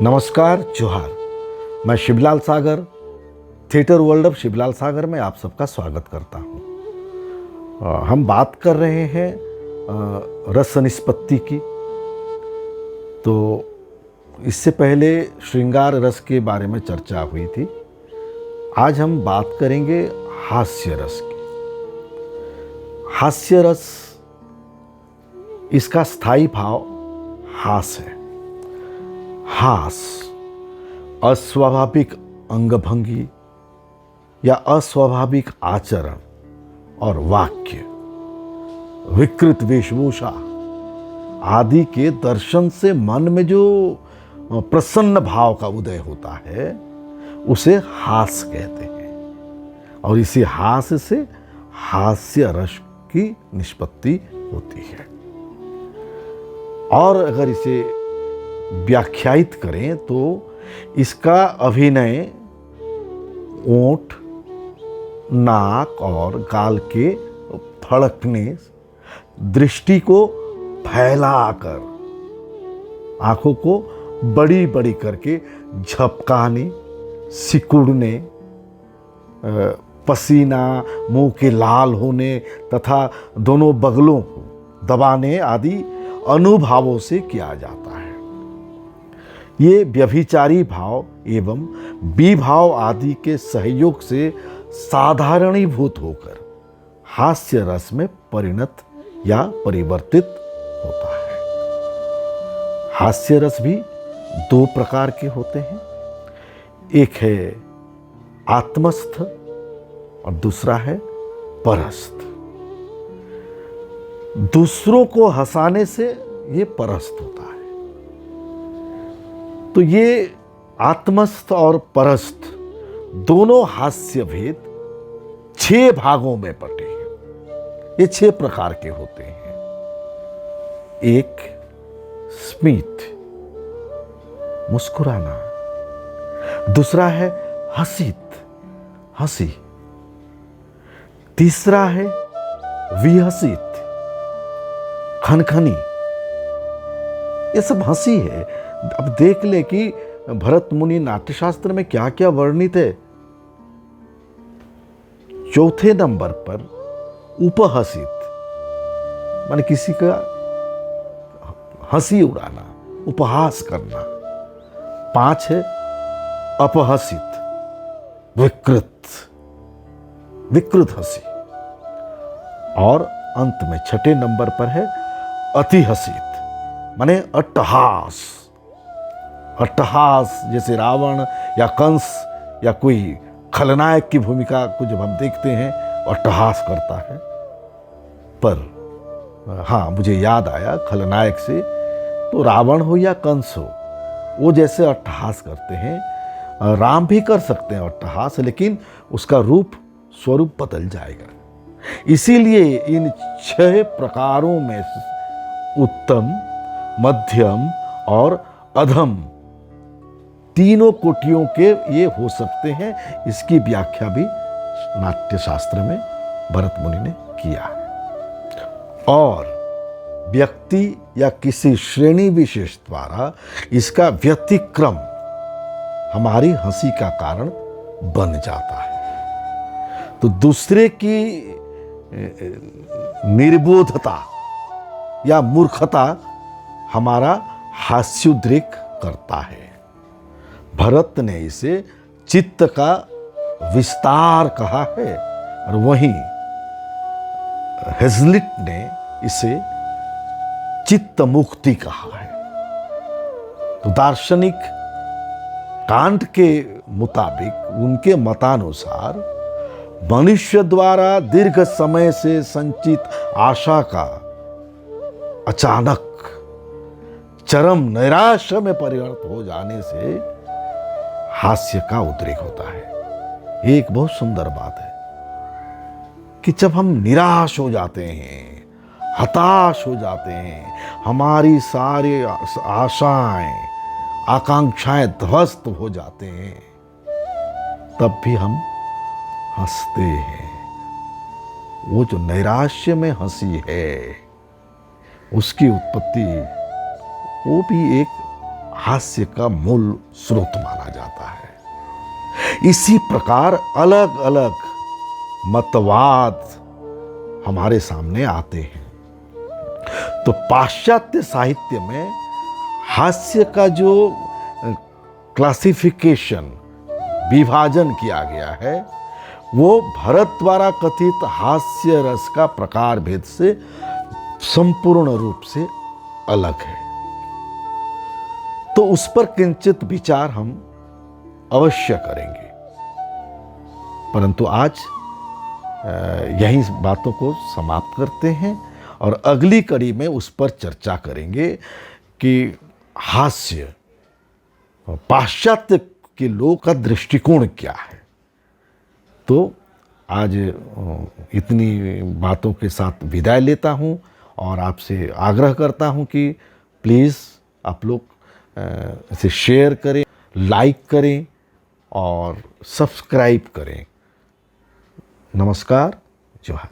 नमस्कार, जोहार। मैं शिवलाल सागर, थिएटर वर्ल्ड ऑफ शिवलाल सागर में आप सबका स्वागत करता हूँ। हम बात कर रहे हैं रस निष्पत्ति की। तो इससे पहले श्रृंगार रस के बारे में चर्चा हुई थी। आज हम बात करेंगे हास्य रस की। हास्य रस, इसका स्थायी भाव हास है। हास अस्वाभाविक अंगभंगी या अस्वाभाविक आचरण और वाक्य, विकृत वेशभूषा आदि के दर्शन से मन में जो प्रसन्न भाव का उदय होता है उसे हास कहते हैं। और इसी हास से हास्य रस की निष्पत्ति होती है। और अगर इसे व्याख्यायित करें तो इसका अभिनय ओंठ, नाक और गाल के फड़कने, दृष्टि को फैलाकर आंखों को बड़ी बड़ी करके झपकाने, सिकुड़ने, पसीना मुंह के लाल होने तथा दोनों बगलों को दबाने आदि अनुभावों से किया जाता है। ये व्यभिचारी भाव एवं विभाव आदि के सहयोग से साधारणीभूत होकर हास्य रस में परिणत या परिवर्तित होता है। हास्य रस भी दो प्रकार के होते हैं। एक है आत्मस्थ और दूसरा है परस्थ। दूसरों को हंसाने से ये परस्थ होता है। तो ये आत्मस्थ और परस्थ दोनों हास्य भेद 6 भागों में बटे हैं। ये 6 प्रकार के होते हैं। एक, स्मित, मुस्कुराना। दूसरा है हसित, हंसी। तीसरा है विहसित, खनखनी। ये सब हंसी है। अब देख ले कि भरत मुनि नाट्यशास्त्र में क्या क्या वर्णित है। चौथे नंबर पर उपहसित, माने किसी का हंसी उड़ाना, उपहास करना। 5 है अपहसित, विकृत हंसी। और अंत में 6ठे नंबर पर है अतिहसित, माने अट्टहास। अट्टहास जैसे रावण या कंस या कोई खलनायक की भूमिका को जब हम देखते हैं अट्टहास करता है। पर हाँ, मुझे याद आया खलनायक से, तो रावण हो या कंस हो, वो जैसे अट्टहास करते हैं, राम भी कर सकते हैं अट्टहास, लेकिन उसका रूप स्वरूप बदल जाएगा। इसीलिए इन 6 प्रकारों में उत्तम, मध्यम और अधम तीनों कोटियों के ये हो सकते हैं। इसकी व्याख्या भी नाट्यशास्त्र में भरत मुनि ने किया है। और व्यक्ति या किसी श्रेणी विशेष द्वारा इसका व्यतिक्रम हमारी हंसी का कारण बन जाता है। तो दूसरे की निर्बोधता या मूर्खता हमारा हास्योद्रेक करता है। भरत ने इसे चित्त का विस्तार कहा है और वहीं हेज़लिट ने इसे चित्त मुक्ति कहा है। तो दार्शनिक कांट के मुताबिक, उनके मतानुसार, मनुष्य द्वारा दीर्घ समय से संचित आशा का अचानक चरम नैराश्य में परिणत हो जाने से हास्य का उद्रेक होता है। एक बहुत सुंदर बात है कि जब हम निराश हो जाते हैं, हताश हो जाते हैं, हमारी सारी आशाएं, आकांक्षाएं ध्वस्त हो जाते हैं, तब भी हम हंसते हैं। वो जो नैराश्य में हंसी है, उसकी उत्पत्ति वो भी एक हास्य का मूल स्रोत माना जाता है। इसी प्रकार अलग अलग मतवाद हमारे सामने आते हैं। तो पाश्चात्य साहित्य में हास्य का जो क्लासिफिकेशन, विभाजन किया गया है, वो भरत द्वारा कथित हास्य रस का प्रकार भेद से संपूर्ण रूप से अलग है। तो उस पर किंचित विचार हम अवश्य करेंगे। परंतु आज यही बातों को समाप्त करते हैं और अगली कड़ी में उस पर चर्चा करेंगे कि हास्य पाश्चात्य के लोगों का दृष्टिकोण क्या है। तो आज इतनी बातों के साथ विदाई लेता हूं और आपसे आग्रह करता हूं कि प्लीज़ आप लोग इसे शेयर करें, लाइक करें और सब्सक्राइब करें। नमस्कार, जोहार।